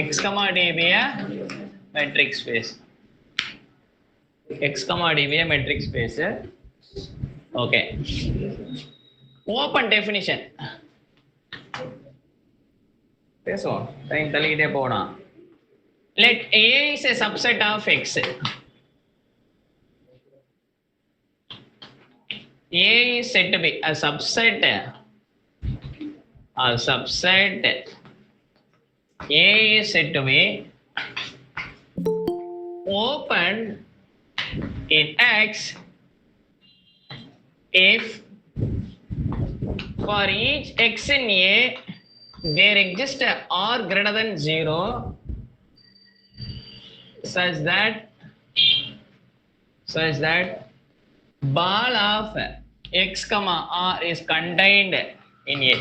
x comma d be a metric space. X comma d be a metric space. Okay. Open definition. பேசுவோம் time தள்ளிக்கிட்டே போனா. Let A is a subset of X. A is said to be a subset. A subset. A is said to be open in X if for each X in A there exists R greater than 0 such that ball of X comma R is contained in A.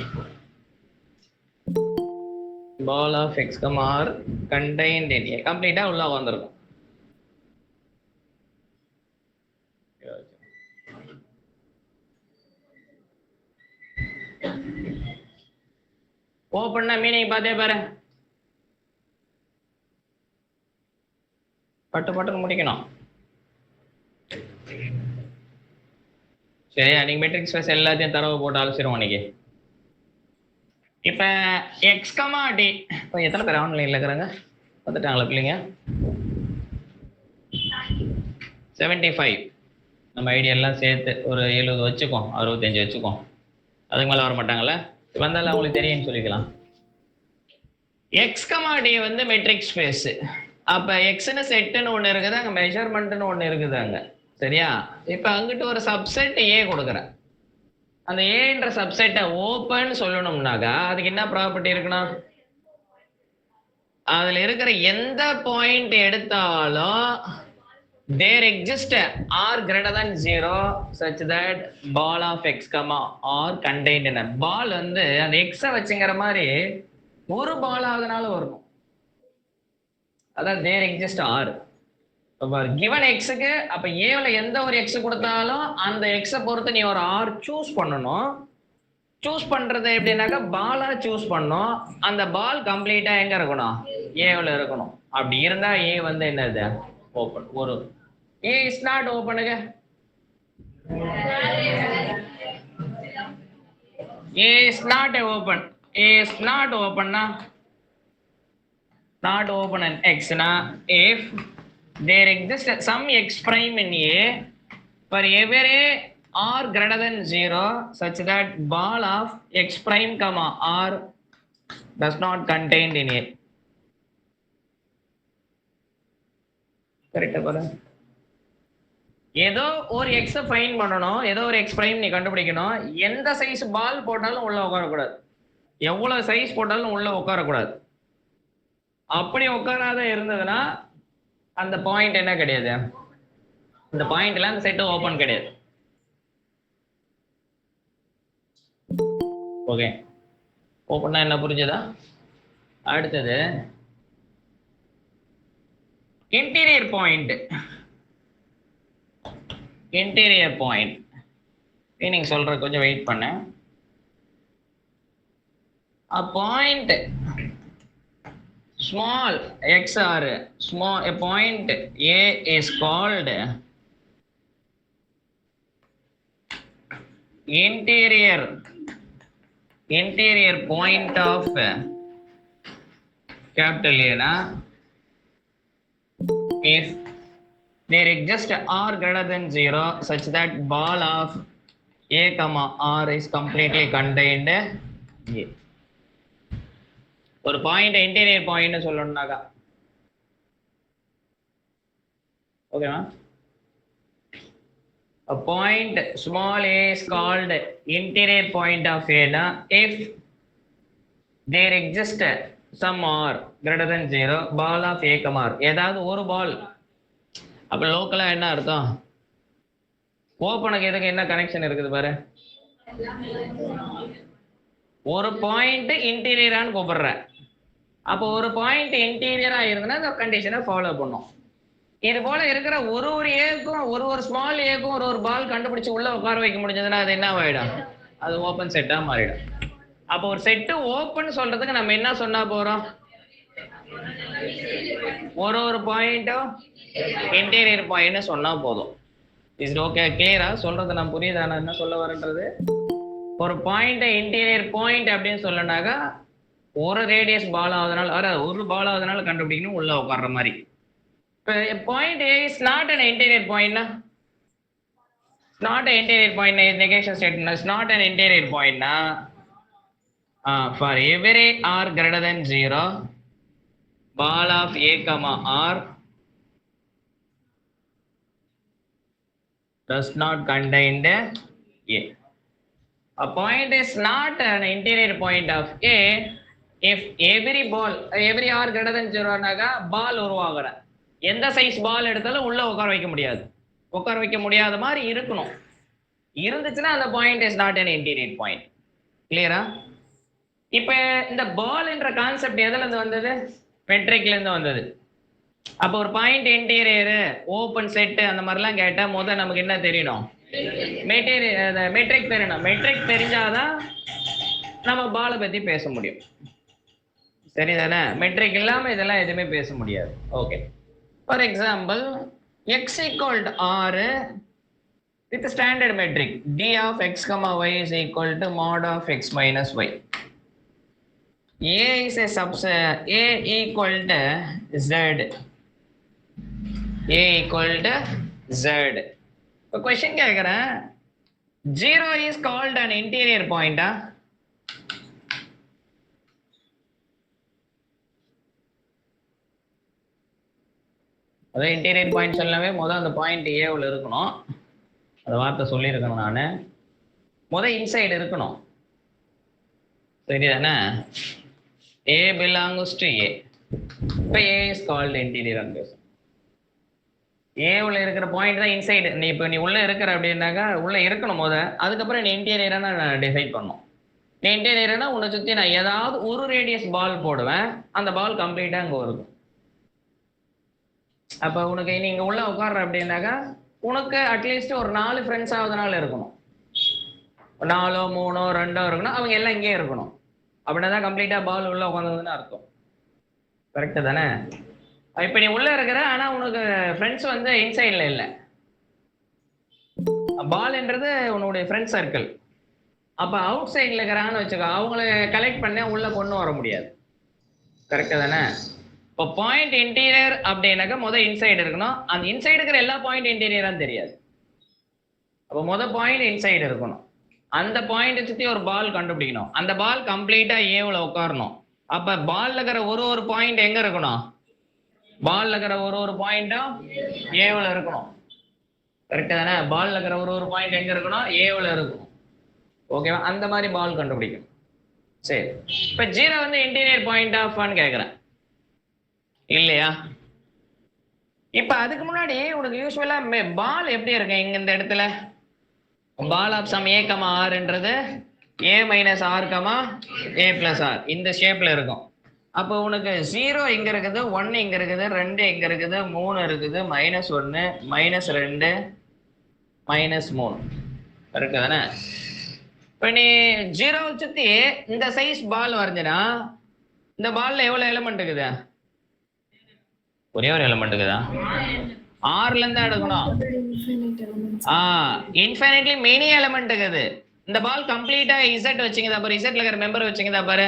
Ball of X comma R contained in A. Complete உள்ள வந்திருக்கும். ஓப்பன்னா meaning பார்த்தே பாரு. பட்டு முடிக்கணும். சரியா? நீங்க metric space எல்லாத்தையும் தரவு போட்டு அலசிடுவோம் இன்னைக்கு. இப்ப எக்ஸ் கமா டி எத்தனை பேர் ஆன்லைன்ல இருக்கிறாங்க? வந்துட்டாங்களா பிள்ளைங்க? 75. நம்ம ஐடியா எல்லாம் சேர்த்து ஒரு 70 வச்சுக்கோம், 65 வச்சுக்கோம். அதுக்கு மேலே வர மாட்டாங்களே, வந்தாலும் அவங்களுக்கு தெரியும்னு சொல்லிக்கலாம். எக்ஸ் கமா டி வந்து மெட்ரிக் ஸ்பேஸ். அப்ப எக்ஸ்னு செட்டுன்னு ஒன்று இருக்குது, அங்கே மெஷர்மெண்ட்னு ஒன்று இருக்குது அங்கே. சரியா? இப்போ அங்கிட்டு ஒரு சப்செட் ஏ கொடுக்குறேன். அந்த ஏன்ற சப்செட்டை ஓப்பன் சொல்லணும்னாக்கா அதுக்கு என்ன ப்ராப்பர்ட்டி இருக்கணும்? அதுல இருக்கிற எந்த பாயிண்ட் எடுத்தாலும் there exists r greater than 0 such that ball of x comma r contained in a ball வந்து அந்த x வச்சுங்கிற மாதிரி ஒரு பால் ஆகுதுனால வரணும். அதான் there exists r. given x க்கு அப்ப ஏல எந்த ஒரு x கொடுத்தாலும் அந்த x பொறுத்து நீ ஒரு r சூஸ் பண்ணணும். சூஸ் பண்றது எப்படின்னாக்கா பாலா சூஸ் பண்ணணும். அந்த பால் கம்ப்ளீட்டா எங்க இருக்கணும்? ஏல இருக்கணும். அப்படி இருந்தா ஏ வந்து என்னது? ஓபன். ஒரு A is not open again. A is not open. A is not open na. Not open in X na. If there exists some X prime in A for every R greater than 0 such that ball of X prime comma R does not contained in A. Correct பாரு. ஏதோ ஒரு எக்ஸை fine பண்ணணும், ஏதோ ஒரு X prime நீ கண்டுபிடிக்கணும். எந்த சைஸ் பால் போட்டாலும் உள்ள உட்காரக்கூடாது, எவ்வளவு சைஸ் போட்டாலும் உள்ள உட்காரக்கூடாது. அப்படி உட்காராத இருந்ததுன்னா அந்த பாயிண்ட் என்ன கிடையாது? அந்த பாயிண்ட்ல அந்த செட் ஓபன் கிடையாது. ஓகே, ஓபன்னா என்ன புரிஞ்சதா? அடுத்தது இன்டீரியர் பாயிண்ட். இன்டீரியர் பாயிண்ட் நீங்க சொல்ற கொஞ்சம் வெயிட் பண்ண. a point small x or small a point A is called interior point of capital A na if there exists r greater than 0 such that ball of A comma R is completely contained A. ஒரு point interior point சொல்லணும்னாக்கா ஓகேவா? A point small a is called interior point of A na if there exists some r greater than 0 ball of A comma R. ஏதாவது ஒரு பால். அப்ப லோக்கலா என்ன அர்த்தம்? ஓபனுக்கு எதுக்கு என்ன கனெக்ஷன் இருக்குது பாரு. ஒரு பாயிண்ட் இன்டீரியரான்னு கூப்பிடுற. அப்போ ஒரு பாயிண்ட் இன்டீரியரா இருந்ததுன்னா அந்த கண்டிஷனை ஃபாலோ பண்ணும். இது போல இருக்கிற ஒரு ஏக்கும் ஒரு ஸ்மால் ஏக்கும் ஒரு பால் கண்டுபிடிச்சு உள்ள உட்கார வைக்க முடிஞ்சதுன்னா அது என்ன ஆயிடும்? அது ஓப்பன் செட்டா மாறிடும். அப்போ ஒரு செட்டு ஓப்பன் சொல்றதுக்கு நம்ம என்ன சொன்னா போறோம்? ஒரு பாயிண்ட்டும் இன்டீரியர் பாயிண்ட் சொன்னா போதும். Is okay? கிளியரா சொல்றது நான் புரியுதா நான் என்ன சொல்ல வரேன்றது? ஒரு பாயிண்ட் இன்டீரியர் பாயிண்ட் அப்படின்னு சொல்லனாக்கா ஒரு ரேடியஸ் பால் ஆகுதுனால ஒரு பால் ஆகுதுனால கண்டுபிடிக்கணும் உள்ள உட்கார்ற மாதிரி. இப்போ point A is not an interior point na, not an interior point is negation statement, it's not an interior point na. For every r greater than 0 ball of A comma r does not contain the A. A point is not an interior point of A if every r greater than 0 naga ball உருவாகுற எந்த size பால் எடுத்தாலும் உள்ள உட்கார வைக்க முடியாது. உட்கார வைக்க முடியாத மாதிரி இருக்கணும். இருந்துச்சுன்னா அந்த point is not an interior point. கிளியரா? இப்ப இந்த பால் என்ற கான்செப்ட் எதுல இருந்து வந்தது? மெட்ரிக்ல இருந்து வந்தது. அப்ப ஒரு பாயிண்ட் இன்டீரியர் ஓபன் செட் அந்த மாதிரிலாம் கேட்டா முதல்ல நமக்கு என்ன தெரியணும்? மெட்ரிக் தெரியணும். மெட்ரிக் தெரிஞ்சாதான் நம்ம பாலை பத்தி பேச முடியும். சரிதானே? மெட்ரிக் இல்லாம இதெல்லாம் எதுவுமே பேச முடியாது. Okay. For example, x equal to r with standard metric d of x comma y is equal to mod of x minus y. A is a subset. A equal to z. A equal to z. இப்போ question கேட்குறேன், 0 is called an interior point. அதான் interior point சொல்லவே முதல் அந்த point ஏவில் இருக்கணும். அந்த வார்த்தை சொல்லியிருக்கணும் நான். முதல் இன்சைடு இருக்கணும். சரிதானே? A belongs to A. இப்போ A is called interior and base. ஏவில் இருக்கிற பாயிண்ட் தான் இன்சைடு. நீ உள்ள இருக்கிற அப்படின்னாக்கா உள்ள இருக்கணும் முதல். அதுக்கப்புறம் நீ இன்டீரியரான நான் டிசைட் பண்ணணும். நீ இன்டீரியர்னா உன்னை சுற்றி நான் ஏதாவது ஒரு ரேடியஸ் பால் போடுவேன். அந்த பால் கம்ப்ளீட்டாக அங்கே இருக்கும். அப்ப உனக்கு நீங்க உள்ள உட்கார்ற அப்படின்னாக்கா உனக்கு அட்லீஸ்ட் ஒரு 4 ஃப்ரெண்ட்ஸ் ஆகுதுனால இருக்கணும். 4 3 2 இருக்கணும். அவங்க எல்லாம் இங்கே இருக்கணும். அப்படின்னா கம்ப்ளீட்டா பால் உள்ள உட்காந்துன்னு அர்த்தம். கரெக்டு தானே? இப்ப நீ உள்ள இருக்கிற ஆனா உனக்கு ஃப்ரெண்ட்ஸ் வந்து இன்சைட்ல இல்லை. பால்ன்றது உன்னுடைய ஃப்ரெண்ட் சர்க்கிள். அப்ப அவுட் சைட்ல இருக்கிறான்னு வச்சுக்கோ, அவங்கள கலெக்ட் பண்ண உள்ள கொண்டு வர முடியாது. கரெக்டு தானே? இப்போ பாயிண்ட் இன்டீரியர் அப்படின்னாக்கா முதல் இன்சைடு இருக்கணும். அந்த இன்சைடு இருக்கிற எல்லா பாயிண்ட் இன்டீரியரான்னு தெரியாது. அப்போ முதல் பாயிண்ட் இன்சைடு இருக்கணும். அந்த பாயிண்ட் சுற்றி ஒரு பால் கண்டுபிடிக்கணும். அந்த பால் கம்ப்ளீட்டா ஏவில் உட்காரணும். அப்ப பால்ல இருக்கிற ஒரு பாயிண்ட் எங்க இருக்கணும்? பால்ல இருக்கிற ஒரு பாயிண்ட்டும் ஏவில் இருக்கணும். கரெக்டா தானே? பால்ல இருக்கிற ஒரு பாயிண்ட் எங்க இருக்கணும்? ஏவில் இருக்கணும். ஓகேவா? அந்த மாதிரி பால் கண்டுபிடிக்கணும். சரி, இப்ப 0 வந்து இன்டீரியர் பாயிண்ட் ஆஃப்னு கேட்குறேன் இல்லையா? இப்ப அதுக்கு முன்னாடி உனக்கு யூஸ்வலா பால் எப்படி இருக்கு? இங்க இந்த இடத்துல பால் ஆஃப் சம் a, rன்றது a minus r, a plus r இந்த ஷேப்ல இருக்கும். அப்போ உனக்கு 0 இங்க இருக்குது, 1 இங்க இருக்குது, 2 இங்க இருக்குது, 3 இருக்குது, -1 -2 -3. கரெக்ட் தானே? இப்ப நீ 0 சுத்தி இந்த சைஸ் பால் வரைஞ்சினா இந்த பால்ல எவ்வளவு எலிமெண்ட் இருக்குது? ஒரே ஒரு எலிமெண்ட் இருக்குதா? ஆர்ல இருந்து எடுக்கணும். இன்ஃபினிட்லி மெனி எலிமெண்ட் இருக்குது. இந்த பால் கம்ப்ளீட்டா இசட் வச்சிங்கதா பாரு, இசட்ல இருக்கிற மெம்பர் வச்சிங்கதா பாரு.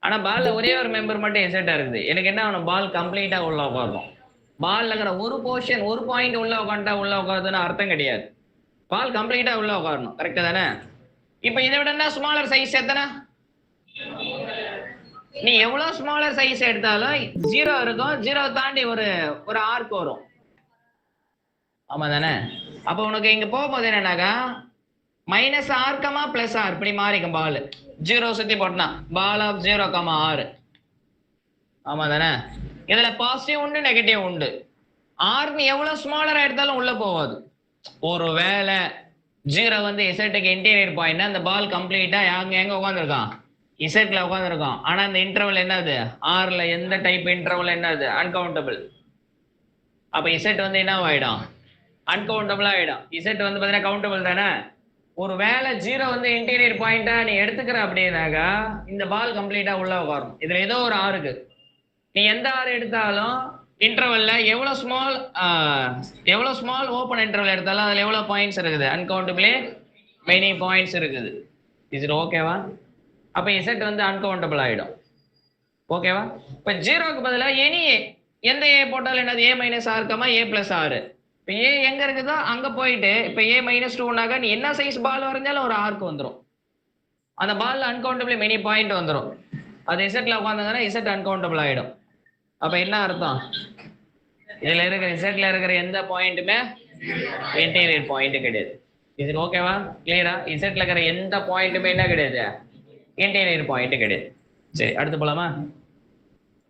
ஆனா பால்ல ஒரே ஒரு மெம்பர் மட்டும் இசட்டா இருக்குது. எனக்கு என்ன ஆகணும்? பால் கம்ப்ளீட்டா உள்ள உட்காரணும். பால்ல இருக்கிற ஒரு போர்ஷன் ஒரு பாயிண்ட் உள்ள உட்காந்துட்டா உள்ள உட்காருதுன்னு அர்த்தம் கிடையாது. பால் கம்ப்ளீட்டா உள்ள உட்காரணும். கரெக்ட் தானே? இப்ப இதை விட ஸ்மாலர் சைஸ் எத்தனை? நீ எவ்வளவு ஸ்மாலர் சைஸ் எடுத்தாலும் 0 இருக்கும். 0 தாண்டி ஒரு ஆர்க் வரும். ஆமா தானே? அப்ப உனக்கு இங்க போகும்போது என்னன்னாக்கா -r, +r இப்படி மாறிக்கும். பால் 0 சுத்தி போட்டா பால் ஆஃப் 0, r. ஆமா தானே? இதுல பாசிட்டிவ் உண்டு, நெகட்டிவ் உண்டு. ஆர் நீ எவ்வளவு ஸ்மாலரா எடுத்தாலும் உள்ள போகாது. ஒருவேளை 0 வந்து இசட்டுக்கு இன்டீரியர் பாயிண்ட், அந்த பால் கம்ப்ளீட்டா எங்க உட்காந்துருக்கான்? இசட்ல உட்காந்துருக்கான். ஆனா அந்த இன்டர்வல் என்னது? ஆர்ல எந்த டைப் இன்டர்வல் என்னது? அன்கவுண்டபிள். அப்ப இசட் வந்து என்ன ஆயிடும்? அன்கவுண்டபிள் ஆயிடும். இசட் வந்து பாத்தீங்கன்னா கவுண்டபிள் தானே? ஒரு வேளை 0 வந்து இன்டீரியர் பாயிண்டா நீ எடுத்துக்கிற அப்படின்னாக்கா இந்த பால் கம்ப்ளீட்டா உள்ள உட்காரும். இதுல ஏதோ ஒரு ஆறுக்கு நீ எந்த ஆறு எடுத்தாலும் இன்டர்வல்ல எவ்வளவு ஸ்மால் ஓபன் இன்டர்வல் எடுத்தாலும் அதுல எவ்வளவு பாயிண்ட்ஸ் இருக்குது? அன்கவுண்டபிளே மெனி பாயிண்ட்ஸ் இருக்குது. இஸ் இட் ஓகேவா? அப்ப இசட் வந்து அன்கவுண்டபிள் ஆயிடும். ஓகேவா? இப்ப ஜீரோக்கு பதிலா எனி எந்த ஏ போட்டாலும் என்னது? ஏ மைனஸ் ஆர் கமா ஏ பிளஸ் ஆர். இப்ப ஏ எங்க இருக்குதோ அங்க போயிட்டு இப்ப ஏ மைனஸ் 2னாக நீ என்ன சைஸ் பால் வரைஞ்சாலும் ஒரு ஆர்க் வந்துடும். அந்த பால்ல அன்கவுண்டபிளே மெனி பாயிண்ட் வந்துடும். அது இசட்ல உட்காந்துங்கன்னா இசட் அன்கவுண்டபிள் ஆயிடும். அப்ப என்ன அர்த்தம்? இதுல இருக்கிற இசட்ல இருக்கிற எந்த பாயிண்ட்டுமே இன்டீரியர் பாயிண்ட் கிடையாது. இது ஓகேவா? கிளியரா? இசட்ல இருக்கிற எந்த பாயிண்ட்டுமே என்ன கிடையாது? இன்டீரியர் பாயிண்ட் கிடையாது. சரி, அடுத்து போலாமா?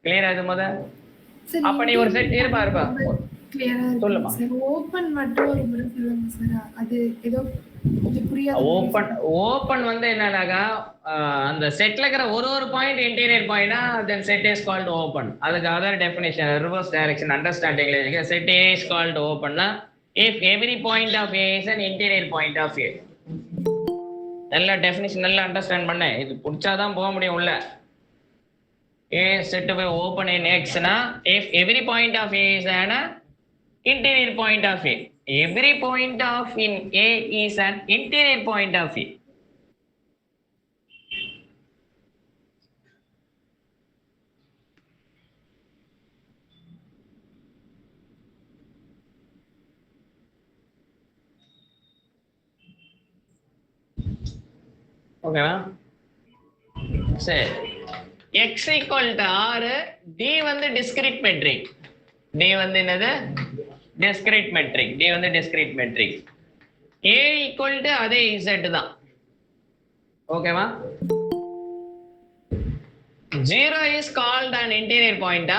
கிளியரா இது முத? அப்ப நீ ஒரு செட் இருப்பா கிளியரா சொல்லுமா சார். ஓபன் மட்டும் ஒரு முறை சொல்லுங்க சார். அது ஏதோ கொஞ்சம் புரியாது. ஓபன் வந்து என்னன்னாக்கா அந்த செட்ல இருக்கிற ஒரு பாயிண்ட் இன்டீரியர் பாயிண்ட்னா then set is called open. அதுக்கு அதர் டெஃபினிஷன் ரிவர்ஸ் டைரக்ஷன் அண்டர்ஸ்டாண்டிங்ல இருக்கு. செட் இஸ் கால்ட் ஓபன்னா if every point of A is an interior point of A. நல்ல டெஃபினிஷன் நல்லா அண்டர்ஸ்டாண்ட் பண்ண. இது புடிச்சாதான் போக முடியும் உள்ள. A set to be open in X na if every point of A is an interior point of A. Every point of in A is an interior point of A. ஓகேவா? சரி, x equal to r, d வந்து discrete metric. d வந்து என்னது? discrete metric. d வந்து discrete metric. a equal to அதே z தான். ஓகேவா? 0 is called an interior point.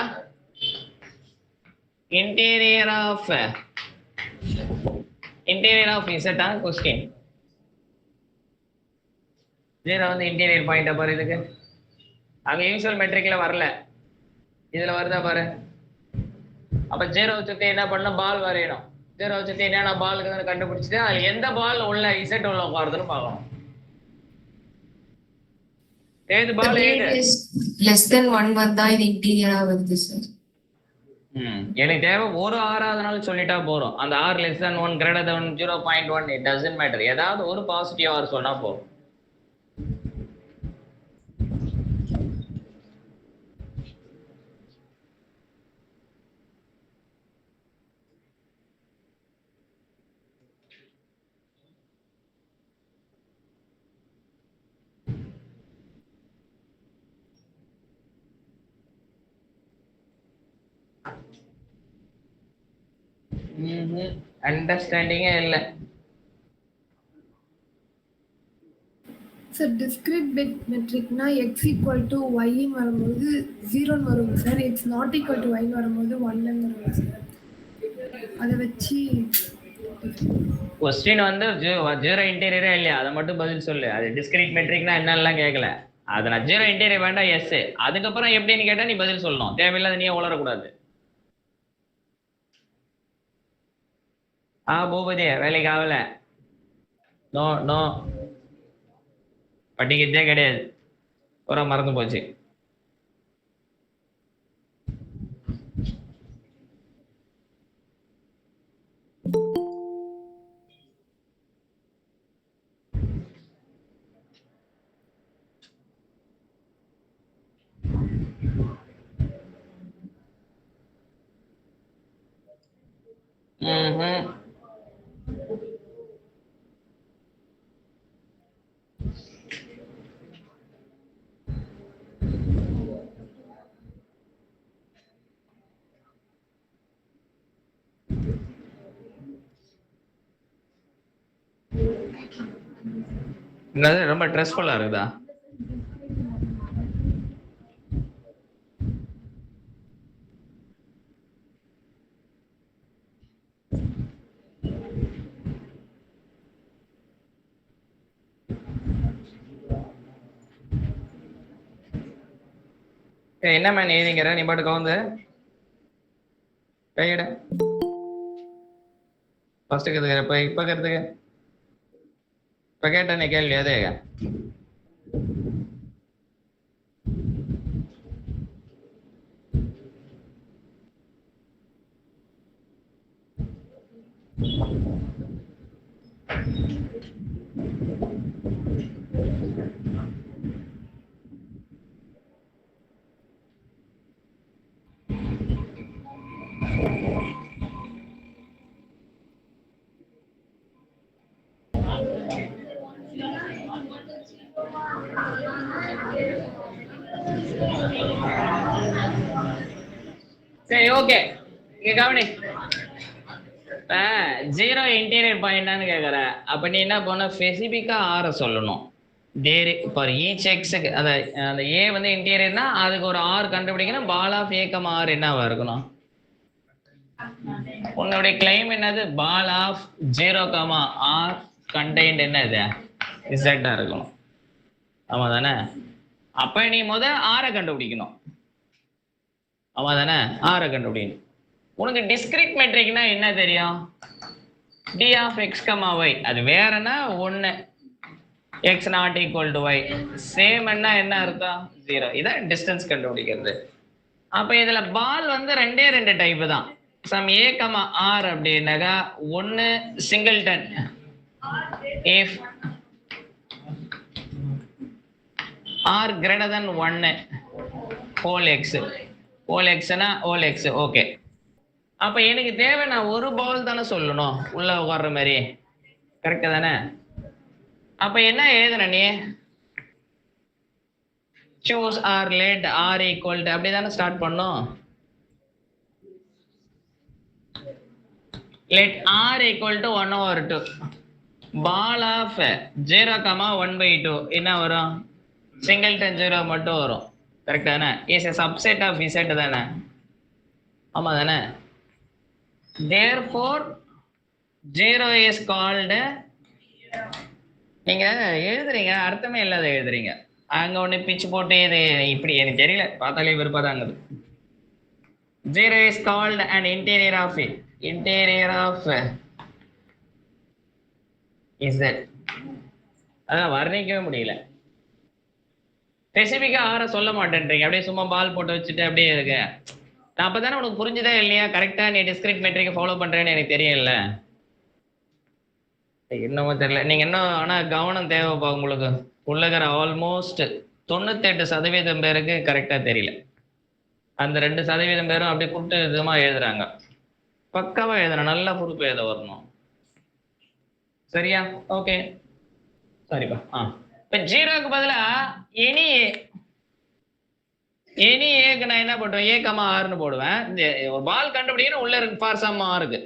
Interior of z question. 0 வந்து இன்டீரியர் பாயிண்ட் பாரு. இதுக்கு அங்க யூசுவல் மெட்ரிக்ல வரல, இதுல வருதா பாரு. அப்ப 0 சுத்தி என்ன பண்ணணும்? பால் வரையணும். 0 சுத்தி என்னென்ன பாலுக்கு கண்டுபிடிச்சிட்டு அதுல எந்த பால் உள்ள இசட் உள்ள உட்காருதுன்னு பார்க்கணும். ஏது பால் ஏது less than 1 வந்தா இது இன்டீரியரா வருது சார். எனக்கு தேவை ஒரு ஆறாவதுனால சொல்லிட்டா போறோம். அந்த r less than 1 greater than 0.1 it doesn't matter. ஏதாவது ஒரு பாசிட்டிவ் ஆர் சொன்னா போதும். அண்டர்ஸ்டாண்டிங்கே இல்ல சார். டிஸ்கிரீட் மெட்ரிக்னா x equal to y ன்னு வரும்போது 0 ன்னு வரும் sir. x not equal to y ன்னு வரும்போது 1 ன்னு வரும் சார். அதை வச்சு கொஸ்டின் வந்து 0 இன்டீரியரே இல்லையா அதை மட்டும் பதில் சொல்லு. அது டிஸ்கிரீட் மெட்ரிக்னா என்னெல்லாம் கேட்கல. அது நான் 0 இன்டீரியர் வேண்டாம் எஸ். அதுக்கப்புறம் எப்படின்னு கேட்டா நீ பதில் சொல்லணும். தேவையில்லாத நீ உளரக்கூடாது. பூபதி வேலைக்கு ஆகல. நோ நோ படிக்கிறதே கிடையாது. பூரா மறந்து போச்சு. ரொம்ப ஸ்ட்ரெஸ்ஃபுல்லா இருக்குதா? என்ன மேன் எழுதிங்கிற நீ பாட்டுக்கு வந்து கையிட ஃபர்ஸ்ட் கத்துக்கிற. இப்ப கத்துக்க. இப்ப கேட்ட கேள்வி அதே. சரி ஓகே இங்க கவனி. 0 இன்டீரியர் பாயிண்டான்னு கேக்குற. அப்ப நீ என்ன பண்ண, ஸ்பெசிபிக்கா ஆர சொல்லணும். தேர் ஃபார் ஈச் எக்ஸுக்கு அந்த ஏ வந்து இன்டீரியர்னா அதுக்கு ஒரு ஆர் கண்டுபிடிக்கணும். பால் ஆஃப் ஏ கமா ஆர் என்னவா இருக்கணும்? உன்னுடைய கிளைம் என்னது? பால் ஆஃப் 0 கமா ஆர் கண்டெய்ன்ட் என்னது? இசட்டா இருக்கணும். ஆமா தானே? அப்ப நீ ஆரை கண்டுபிடிக்கணும். ஆமா தானே? ஆரை கண்டுபிடிக்கணும். உனக்கு டிஸ்கிரிட் மெட்ரிக்னா என்ன தெரியும்? D of X comma Y. அது வேறனா 1 X not equal to Y. Same என்ன அர்த்தம்? 0. இதான் டிஸ்டன்ஸ் கண்டுபிடிக்கிறது. அப்ப இதுல பால் வந்து ரெண்டு டைப் தான். சம் ஏ கமா ஆர் அப்படின்னாக்கா 1 singleton if R greater than 1 whole X. Whole எக்ஸ்னா ஹோல் எக்ஸ். ஓகே. அப்ப எனக்கு தேவை நான் ஒரு பால் தானே சொல்லணும் உள்ள உட்கார்ற மாதிரி. கரெக்டா தானே? அப்ப என்ன எழுதுன நீ? Choose R let R equal to அப்படிதானே ஸ்டார்ட் பண்ணோம். Let R equal to 1/2. Ball of 0 comma 1/2 என்ன வரும்? சிங்கிள்டன் 0 மட்டும் வரும். கரெக்ட் தானே? Is a subset of z தானே? ஆமா தானே? therefore 0 is called. நீங்க எழுதுறீங்க, அர்த்தமே இல்லாத எழுதுறீங்க. அங்க ஒண்ணு பிச்சு போட்டு இது இப்படி எனக்கு தெரியல, பார்த்தாலே விருப்பதாங்குது. 0 is called an interior of it. Interior of z. அதான் வர்ணிக்கவே முடியல. ஸ்பெசிபிக்கா ஆர சொல்ல மாட்டேன்றீங்க, அப்படியே சும்மா பால் போட்டு வச்சுட்டு அப்படியே இருக்கு. நான் அப்பதானே உனக்கு புரிஞ்சுதா இல்லையா? கரெக்டா நீ டிஸ்கிரிட் மெட்ரிக் ஃபாலோ பண்றேன்னு எனக்கு தெரியல. என்னமோ தெரியல. நீங்க என்ன ஆனா கவனம் தேவைப்பா உங்களுக்கு. உள்ளகிற ஆல்மோஸ்ட் 98% பேருக்கு கரெக்டா தெரியல. அந்த 2% பேரும் அப்படியே கூட்டு விதமா எழுதுறாங்க. பக்காவா எழுதணும், நல்லா பொறுப்பு எழுத வரணும். சரியா? ஓகே சாரிப்பா. இப்ப 0க்கு பதிலா எனி ஏக்கு நான் என்ன போடுவேன்? ஏ கமா ஆர்னு போடுவேன். ஒரு பால் கண்டுபிடிக்கணும், உள்ள இருக்கு ஃபார் சம் ஆருக்கு.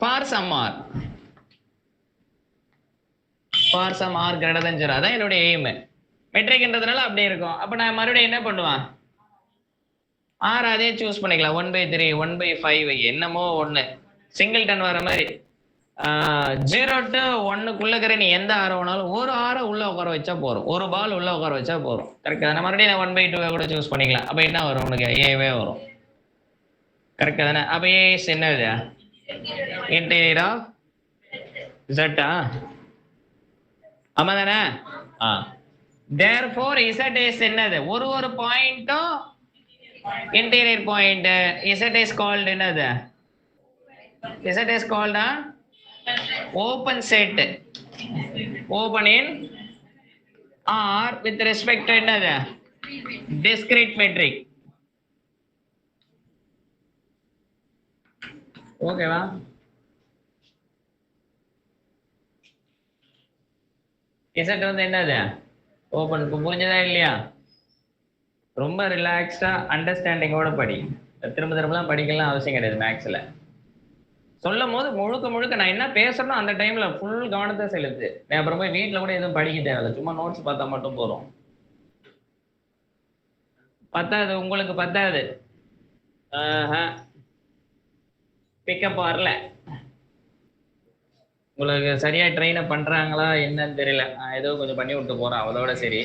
For some R greater than 0. அதான் என்னுடைய எய்ம். மெட்ரிக்ன்றதுனால அப்படியே இருக்கும். அப்ப நான் மறுபடியும் என்ன பண்ணுவேன்? ஆர் அதே சூஸ் பண்ணிக்கலாம். 1/3 1/5 என்னமோ ஒண்ணு சிங்கிள்டன் வர மாதிரி. 0 to 1க்குள்ள நீ எந்த ஆரை வேணாலும் ஒரு ஆரை உள்ள உட்கார வச்சா போறோம். ஒரு பால் உள்ள உட்கார வச்சா போறோம். கரெக்டா? நான் மறுபடியும் 1/2 கூட சூஸ் பண்ணிக்கலாம். அப்ப என்ன வரும் உனக்கு? ஏவே வரும். கரெக்டா தானே? அப்ப ஏ இஸ் என்னது? இன்டீரியர் ஆஃப் ஜெட்டா? ஆமா தானே? therefore z is என்னது? ஒரு பாயிண்ட்டும் interior point. z is called என்னது? z is called open set. Open in R with respect to என்னது? Discrete metric. ஓகேவா? Z வந்து என்னது? ஓபன். புரிஞ்சதா இல்லையா? ரொம்ப ரிலாக்ஸ்டா அண்டர்ஸ்டாண்டிங்கோட படி. திரும்பலாம் படிக்கலாம் அவசியம் கிடையாது. மேக்ஸ்ல சொல்லும் போது முழுக்க நான் என்ன பேசுறேனோ அந்த டைம்ல ஃபுல் கவனத்தை செலுத்து. நான் அப்புறம் போய் வீட்டுல கூட எதுவும் படிக்க தேவையில்லை, சும்மா நோட்ஸ் பார்த்தா மட்டும் போறோம். பத்தாது உங்களுக்கு, பத்தாது. பிக்கப் வரல. உங்களுக்கு சரியா ட்ரெயின் அப் பண்றாங்களா என்னன்னு தெரியல. ஏதோ கொஞ்சம் பண்ணி விட்டு போறேன், அதோட சரி.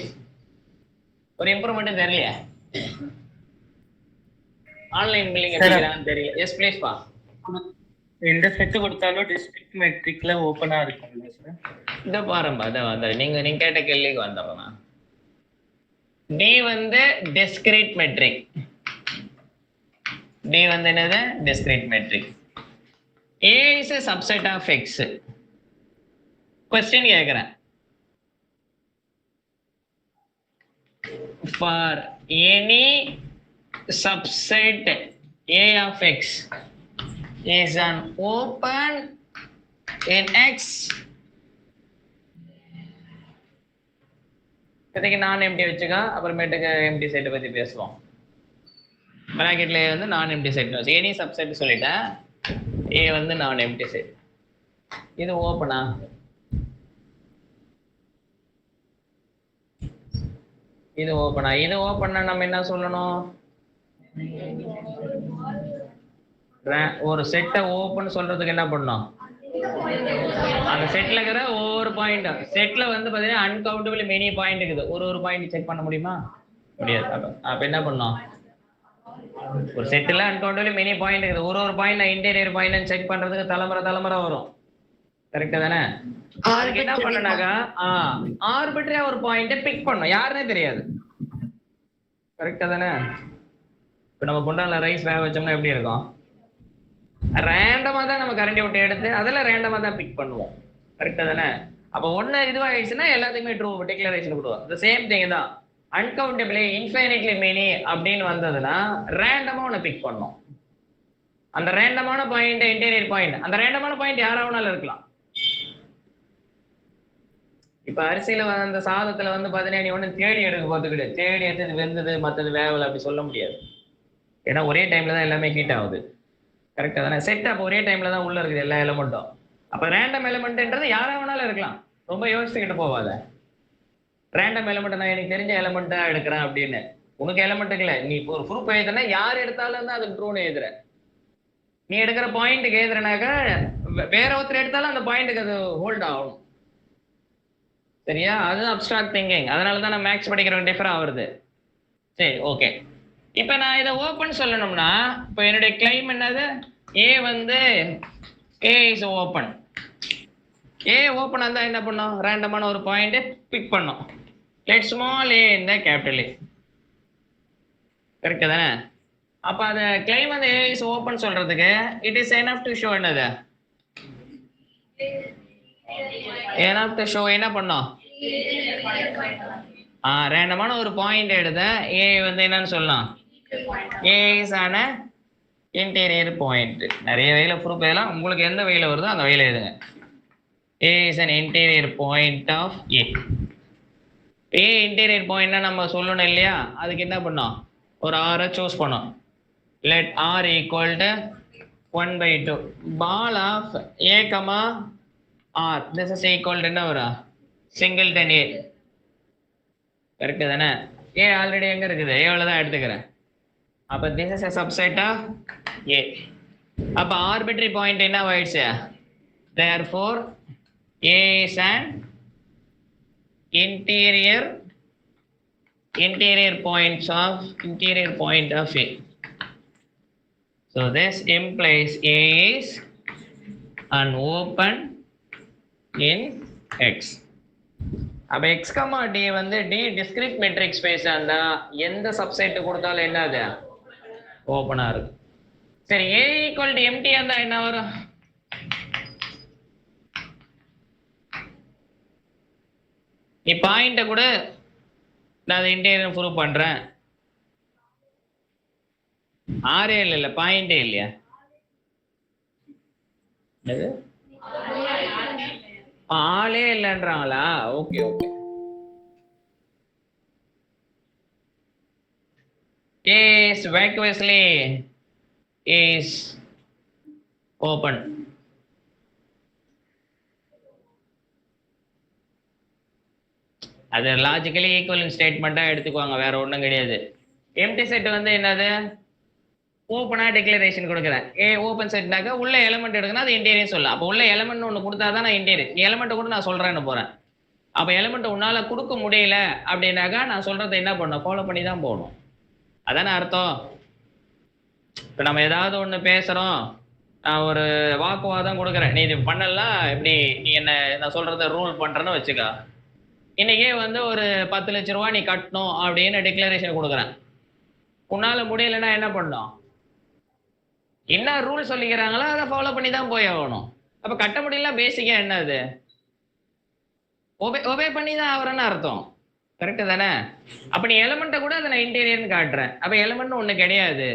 ஒரு இம்ப்ரூவ்மெண்ட்டும் தெரியல. ஆன்லைன் பில்லிங் எப்படிங்கறான்னு தெரியல. எஸ் ப்ளீஸ் பா. இந்த செட் கொடுத்தாலும் டிஸ்ட்ரிக்ட் மெட்ரிக்ல ஓபனா இருக்கும்ல சார்? இத பாருங்க, அத நீங்க கேட்ட கேள்விக்கு வந்தறேன். D வந்து டிஸ்கிரீட் மெட்ரிக். D வந்து என்னது? Discrete metric. A is a subset of X. Question கேக்குறேன். For any subset A of X is an open in X. இதுக்கு நான் எம்டி வச்சுக்க, அப்புறமேட்டுக்கு எம்டி செட் பத்தி பேசுவோம். பிராக்கெட்ல A வந்து நான் எம்டி செட் எனி சப்செட் சொல்லிட்டேன். A வந்து நான் எம்டி செட். இது ஓப்பனா? இது ஓப்பனா? இது ஓப்பன்னா நம்ம என்ன சொல்லணும்? ஒரு செட்டை ஓப்பன் சொல்றதுக்கு என்ன பண்ணணும்? அந்த செட்ல இருக்கிற ஒவ்வொரு பாயிண்ட், செட்ல வந்து பாத்தீங்கன்னா அன்கவுண்டபிள் மெனி பாயிண்ட் இருக்குது. ஒரு பாயிண்ட் செக் பண்ண முடியுமா? முடியாது. அப்ப என்ன பண்ணணும்? ஒரு செட்ல அன்கவுண்டபிள் மெனி பாயிண்ட் இருக்குது. ஒரு பாயிண்ட் இன்டீரியர் பாயிண்ட் செக் பண்றதுக்கு தலைமுறை வரும். கரெக்டா தானே? அதுக்கு என்ன பண்ணனாக்கா ஆர்பிட்ரரியா ஒரு பாயிண்ட் பிக் பண்ணணும். யாருன்னே தெரியாது. கரெக்டா தானே? இப்ப நம்ம குண்டான்ல ரைஸ் வேக வச்சோம்னா எப்படி இருக்கும்? ரேண்டமா தான் நம்ம கரண்டி விட்டு எடுத்து அதெல்லாம் ரேண்டமா தான் பிக் பண்ணுவோம். கரெக்டா தானே? அப்ப ஒண்ணு இதுவாயிடுச்சுன்னா எல்லாத்துக்குமே ட்ரூ டிக்ளரேஷன் கொடுவோம். the same thing தான். அன்கவுண்டபிளி இன்ஃபைனைட்லி மெனி அப்படின்னு வந்ததுன்னா ரேண்டமா ஒண்ணு பிக் பண்ணும். அந்த ரேண்டமான பாயிண்ட் இன்டீரியர் பாயிண்ட், அந்த ரேண்டமான பாயிண்ட் யாராவனாலும் இருக்கலாம். இப்ப அரிசியில அந்த சாதத்துல வந்து பாத்தீங்கன்னா நீ ஒண்ணு தேடி எடுக்க பார்த்துக்கிட்டு தேடி எடுத்து வெந்தது மற்றது வேவல அப்படி சொல்ல முடியாது. ஏன்னா ஒரே டைம்ல தான் எல்லாமே ஹீட் ஆகுது. கரெக்டா தானே? செட் அப்போ ஒரே டைம்ல தான் உள்ள இருக்குது எல்லா எலமெண்ட்டும். அப்ப ரேண்டம் எலமெண்ட்ன்றது யாரா வேணாலும் இருக்கலாம். ரொம்ப யோசிச்சுக்கிட்டு போவாத. ரேண்டம் எலமெண்ட் நான் எனக்கு தெரிஞ்ச எலமெண்டா எடுக்கிறேன் அப்படின்னு. உனக்கு எலமெண்ட் இல்லை, நீ ஒரு ப்ரூஃப் எழுதுனா யார் எடுத்தாலும் தான் அது ட்ரூன்னு எழுதுற. நீ எடுக்கிற பாயிண்ட்டுக்கு எழுதுறனாக்கா வேற ஒருத்தர் எடுத்தாலும் அந்த பாயிண்ட்டுக்கு அது ஹோல்ட் ஆகும். சரியா? அது அப்ஸ்ட்ராக்ட் திங்கிங். அதனால தான் நான் மேக்ஸ் படிக்கிறவங்க டிஃபர் ஆகுறது. சரி, ஓகே. இப்ப நான் இதை ஓப்பன் சொல்லணும்னா இப்போ என்னுடைய கிளைம் என்னது? ஏ வந்து ஏ இஸ் ஓப்பன். ஏ ஓப்பன் இருந்தா என்ன பண்ணும்? ரேண்டமான ஒரு பாயிண்ட் பிக் பண்ணும். Let small A in the capital A. Correct தானே? அப்ப அந்த கிளைம் வந்து ஏ இஸ் ஓப்பன் சொல்றதுக்கு it is enough to show என்னது? எனஃப் டு ஷோ என்ன பண்ணும்? ரேண்டமான ஒரு பாயிண்ட் எடுத்த ஏ வந்து என்னன்னு சொல்லலாம்? ஏ இஸ் ஆன இன்டீரியர் பாயிண்ட். நிறைய வகையில ப்ரூஃப் எல்லாம் உங்களுக்கு எந்த வகையில வருதோ அந்த வகையில எழுதுங்க. A is an interior point of A. A interior பாயிண்ட்னா நம்ம சொல்லணும் இல்லையா? அதுக்கு என்ன பண்ணோம்? ஒரு ஆரை சூஸ் பண்ணோம். let r equal to 1/2 ball of A, R. This is equal to என்ன வரும்? singleton A. கரெக்ட் தானே? ஏ ஆல்ரெடி எங்க இருக்குது? ஏவில் தான் எடுத்துக்கிறேன். அப்ப this is a subset of A. அப்ப arbitrary point என்ன ஆயிடுச்சு? therefore A is an interior point of A. So this implies A is an open in X. அப்ப x, d வந்து d discrete metric space இருந்தா எந்த subset கொடுத்தாலும் என்னது? ஓபனா இருக்கு. சரி, A equal to empty இருந்தா என்ன வரும்? நீ பாயிண்ட கூட நான் அதை இன்டீரியர் ப்ரூவ் பண்றேன். ஆரே இல்ல பாயிண்டே இல்லையா? ஆளே இல்லைன்றாங்களா? Okay okay. is vacuously is open. அது லாஜிக்கலி ஈக்குவலன்ட் ஸ்டேட்மெண்ட்டா எடுத்துக்குவாங்க, வேற ஒன்றும் கிடையாது. எம்டி செட் வந்து என்னது? ஓப்பனா டிக்ளரேஷன் கொடுக்குறேன். ஏ ஓப்பன் செட்னாக்க உள்ள எலமெண்ட் எடுக்கணும், அது இன்டீரியர் சொல்லலாம். அப்போ உள்ள எலமெண்ட் ஒன்று கொடுத்தா தான் நான் இன்டீரியர். நீ எலமெண்ட்டை கூட நான் சொல்றேன்னு போறேன். அப்போ எலமெண்ட் உன்னால கொடுக்க முடியல அப்படின்னாக்கா நான் சொல்றதை என்ன பண்ணணும்? ஃபாலோ பண்ணி தான் போகணும். அதானே அர்த்தம். இப்போ நம்ம ஏதாவது ஒன்று பேசுறோம், நான் ஒரு வாக்குவாதம் கொடுக்குறேன், நீ இது பண்ணலாம், எப்படி நீ என்ன நான் சொல்றத ரூல் பண்றேன்னு வச்சுக்கா. இன்னைக்கே வந்து ஒரு 10 லட்ச ரூபா நீ கட்டணும் அப்படின்னு டிக்ளரேஷன் கொடுக்குறேன். உன்னால முடியலன்னா என்ன பண்ணணும்? என்ன ரூல் சொல்லிக்கிறாங்களோ அதை ஃபாலோ பண்ணி தான் போய் ஆகணும். அப்ப கட்ட முடியல பேசிக்கா என்னது? ஒபே பண்ணி தான் ஆகுறேன்னு அர்த்தம். கரெக்டு தானே? அப்ப நீ எலமெண்ட்டை கூட அதை நான் இன்டீரியர்னு காட்டுறேன். அப்ப எலமெண்ட் ஒண்ணு கிடையாது,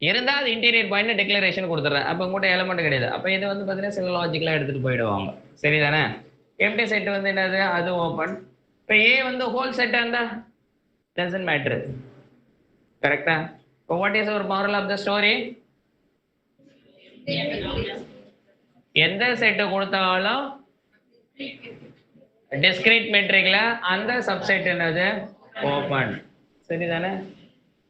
இருந்தா அது இன்டீரியர் பாயிண்ட் டிக்ளரேஷன் கொடுத்துறேன். அப்ப உங்கள்கிட்ட எலமெண்ட் கிடையாது. அப்ப இது வந்து பாத்தீங்கன்னா சில லாஜிக்கலா எடுத்துட்டு போயிடுவாங்க. சரிதானே? எம்டி செட் வந்து என்னது? அது ஓப்பன். இப்ப ஏ வந்து ஹோல் செட்டா இருந்தா டசன்ட் மேட்டர். கரெக்டா? So what is our moral of the story? எந்த செட் கொடுத்தாலும் டிஸ்கிரீட் மெட்ரிக்ல அந்த சப்செட் என்னது ஓபன். சரிதானே?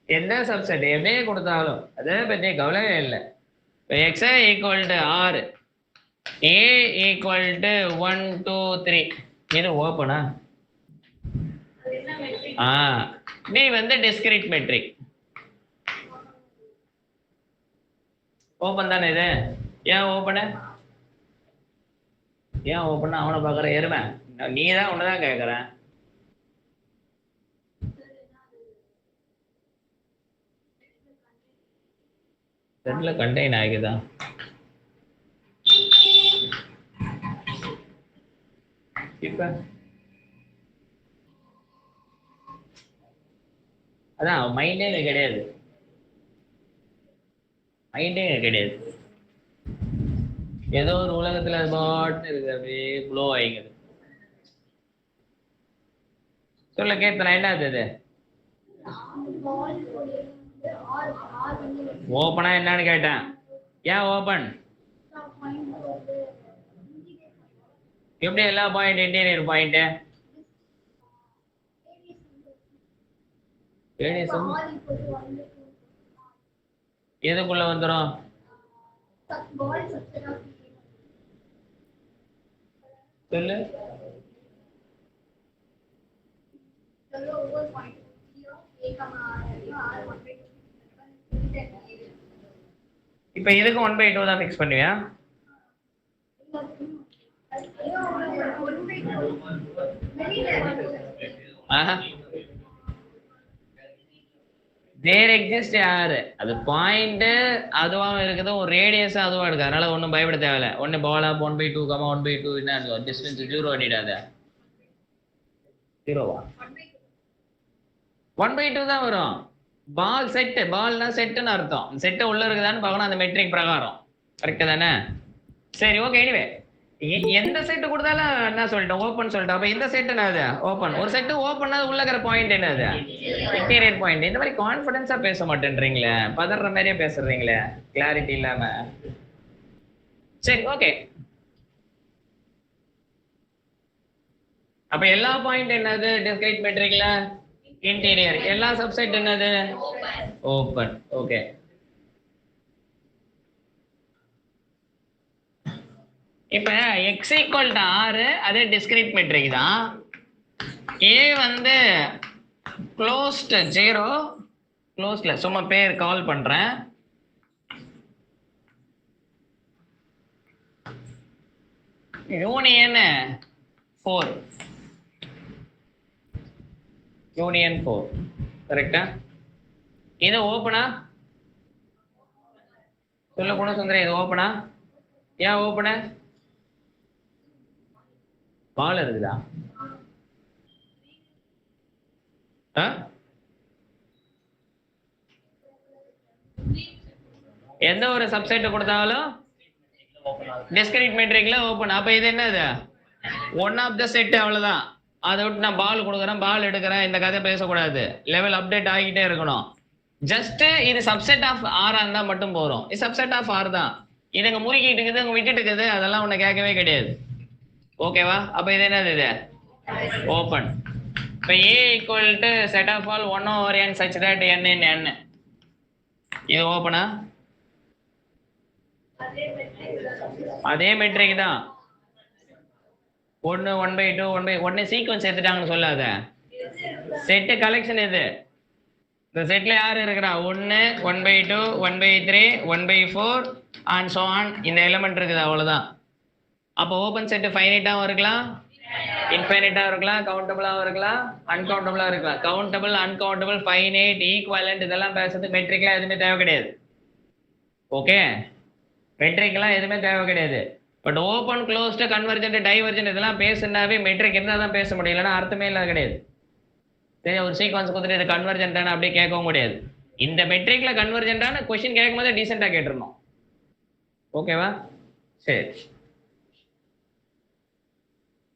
எந்த சப்செட் எதே கொடுத்தாலும் அதை பத்தி கவலையே இல்லை. X equal to R, A equal to 1 2 3, இது ஓப்பனா? பி வந்து டிஸ்கிரீட் மெட்ரிக். ஓப்பன் தானே இது? ஏன் ஓப்பனு? ஏன் ஓப்பன்? அவனை பார்க்குற எருமை, நீ தான் ஒண்ணுதான் கேட்குறேன். செட்ல கண்டெயின் ஆகிக்குதா? இப்ப அதான் மைண்டே கிடையாது, மைண்டே கிடையாது. ஏதோ ஒரு உலகத்துல அது பாட்டு இருக்கு, அப்படியே ப்ளோ ஆகிக்குது. சொல்ல கேத்தனா என்னது இது? ஓப்பனா என்னன்னு கேட்டேன். ஏன் ஓப்பன்? எப்படி எல்லா பாயிண்ட் இன்டீரியர் பாயிண்ட் எதுக்குள்ள வந்துடும்? சொல்லு. இப்ப இதுக்கு 1/2 தான் ஃபிக்ஸ் பண்ணுவியா? தேர் எக்ஸிஸ்ட் யாரு அது பாயிண்ட் அதுவாகவும் இருக்குது, ஒரு ரேடியஸ் அதுவா இருக்கு. அதனால ஒன்றும் பயப்பட தேவையில்ல. ஒன்னு பால் ஆப் 1/2 1/2 என்ன டிஸ்டன்ஸ் 0 பண்ணிடாத. 0வா? 1/2 தான் வரும். பால் செட், பால்னா செட்டுன்னு அர்த்தம். செட்டு உள்ள இருக்குதான்னு பார்க்கணும் அந்த மெட்ரிக் பிரகாரம். கரெக்ட் தானே? சரி, ஓகே. எனிவே எந்த செட்டு கொடுத்தாலும் என்ன சொல்லிட்டோம்? ஓப்பன் சொல்லிட்டோம். அப்ப இந்த செட் என்னது? ஓப்பன். ஒரு செட்டு ஓப்பன், உள்ள இருக்கிற பாயிண்ட் என்னது? Interior point. இந்த மாதிரி கான்ஃபிடன்ஸா பேச மாட்டேன்றீங்களே, பதற மாதிரியே பேசுறீங்களே, கிளாரிட்டி இல்லாம. சரி, ஓகே. அப்ப எல்லா பாயிண்ட் என்னது டிஸ்கிரீட் மெட்ரிக்ல? இன்டீரியர். எல்லா சப்செட் என்னது? ஓப்பன். ஓகே. இப்ப x ஈக்குவல் டு r அதே டிஸ்கிரீட் மெட்ரிக் தான். a வந்து க்ளோஸ்ட் 0, க்ளோஸ்ட்ல சும்மா பேர் கால் பண்றேன். யூனியன் 4, யூனியன் 4 கரெக்டா? இது ஓப்பனா? சொல்ல குணசுந்தரம், இது ஓப்பனா? ஏன் ஓப்பனா? பால் இருக்குதா? எந்த ஒரு சப்செட் கொடுத்தாலும் டிஸ்கிரீட் மெட்ரிக்ல ஓப்பன். அப்ப இது என்னது? ஒன் ஆஃப் த செட், அவ்வளவுதான். அதை விட்டு நான் பால் கொடுக்குறேன், பால் எடுக்கிறேன், இந்த கதை பேசக்கூடாது. லெவல் அப்டேட் ஆகிட்டே இருக்கணும். ஜஸ்ட் இது சப்செட் ஆஃப் ஆர் இருந்தா மட்டும் போறோம். இது சப்செட் ஆஃப் ஆர் தான். இதுங்க முறுக்கிட்டு இருக்குது, அங்க விட்டுட்டு இருக்குது, அதெல்லாம் உன்னை கேட்கவே கிடையாது. ஓகேவா? அப்ப இது என்னது? இது ஓப்பன். இப்ப a equal to set of all 1/n such that n in n, இது ஓப்பனா? அதே மெட்ரிக் தான். 1 1/2 1/1 சீக்வன்ஸ் எடுத்துட்டாங்கன்னு சொல்லாத. செட் கலெக்ஷன் இது. இந்த செட்ல யார் இருக்கிறா? 1 1/2 1/3 1/4 and so on. இந்த எலிமெண்ட் இருக்குது, அவ்வளவுதான். அப்போ ஓபன் செட் ஃபைனைட்டாவும் இருக்கலாம், இன்ஃபைனைட்டாவும் இருக்கலாம், கவுண்டபிளாவும் இருக்கலாம், அன்கவுண்டபிளா இருக்கலாம். கவுண்டபிள், அன்கவுண்டபிள், ஃபைனைட், ஈக்குவலண்ட் இதெல்லாம் பேசுறது மெட்ரிக்லாம் எதுவுமே தேவை கிடையாது. ஓகே, மெட்ரிக்லாம் எதுவுமே தேவை கிடையாது. But open, closed, convergent, divergent இதெல்லாம் பேசுனாவே மெட்ரிக் இருந்தால் தான் பேச முடியும், இல்லைன்னா அர்த்தமே இல்லாத கிடையாது. சரி, ஒரு சீக்வன்ஸ் கொடுத்துட்டு இது கன்வர்ஜென்டான அப்படியே கேட்கவும் முடியாது. இந்த மெட்ரிக்ல கன்வர்ஜென்டான கொஸ்டின் கேட்கும் போதே டீசெண்டா கேட்டிருந்தோம். ஓகேவா? சரி,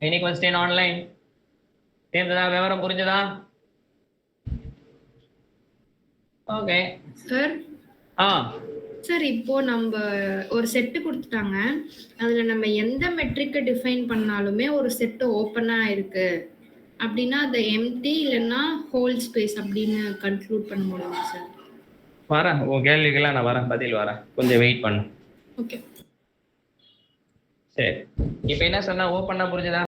எனி கொஸ்டின் ஆன்லைன்? தீர்ந்ததா? விவரம் புரிஞ்சதா? ஓகே. சார் ஆ சார் இப்போ நம்ம ஒரு செட்டு கொடுத்துட்டாங்க, அதுல நம்ம எந்த மெட்ரிக்கை டிஃபைன் பண்ணாலுமே ஒரு செட்டு ஓப்பனா இருக்கு அப்படின்னா அது எம்டி இல்லைன்னா ஹோல் ஸ்பேஸ் அப்படின்னு கன்க்ளூட் பண்ண முடியுமா சார்? வரேன், உன் கேள்விக்கெல்லாம் நான் வரேன், பதில் வரேன், கொஞ்சம் வெயிட் பண்ணு. ஓகே. சரி, இப்போ என்ன சொன்னா ஓப்பனா புரிஞ்சுதா?